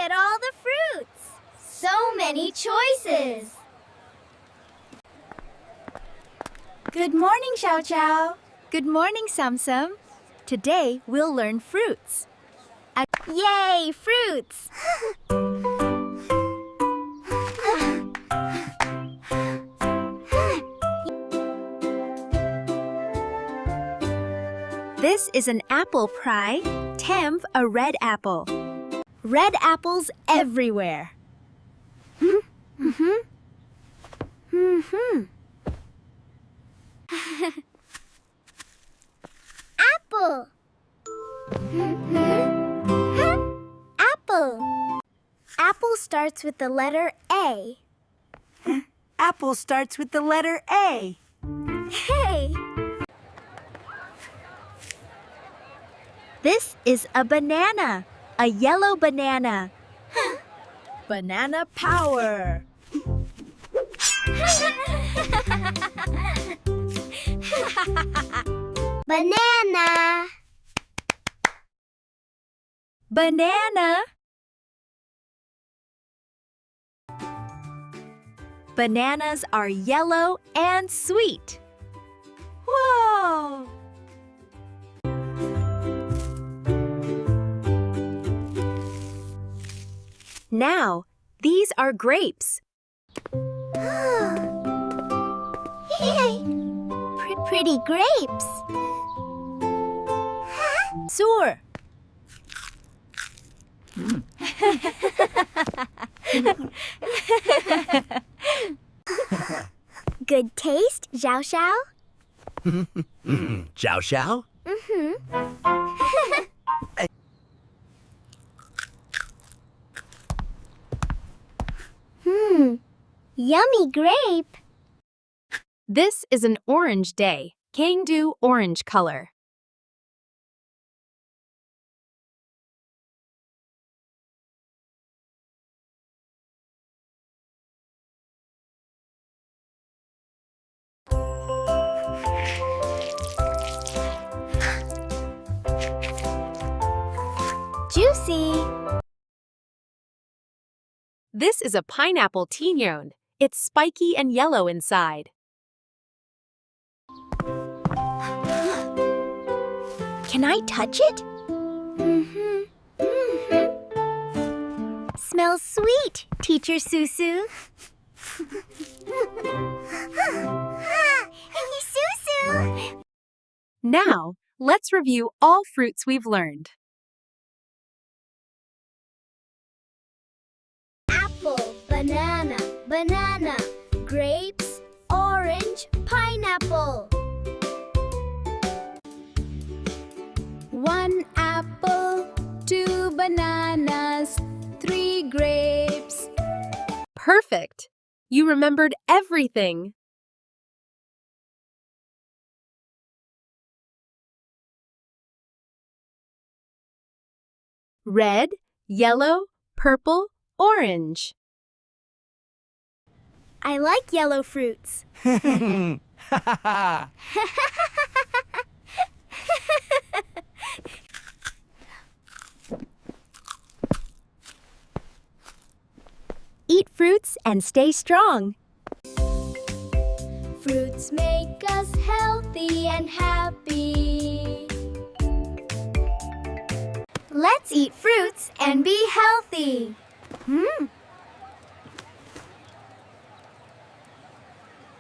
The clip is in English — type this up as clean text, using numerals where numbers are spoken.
at all the fruits! So many choices! Good morning, Xiao Xiao. Good morning, Samsam. Today we'll learn fruits. Yay, fruits! This is an apple pie, Temv a red apple. Red apples everywhere. Apple! Apple! Apple starts with the letter A. Apple starts with the letter A. Hey! This is a banana, a yellow banana. Banana power. Banana! Banana. Bananas are yellow and sweet. Whoa! Now, these are grapes. Pretty grapes. Sour. Good taste, Xiao Xiao? Xiao Xiao? Yummy grape. This is an orange day, Kangdu orange color. Juicy. This is a pineapple tignon. It's spiky and yellow inside. Can I touch it? Smells sweet, Teacher Susu. Susu! Now, let's review all fruits we've learned. Apple, banana, banana, grapes, orange, pineapple. 1 apple, 2 bananas, 3 grapes. Perfect! You remembered everything. Red, yellow, purple, orange. I like yellow fruits. Eat fruits and stay strong. Fruits make us healthy and happy. Let's eat fruits and be healthy.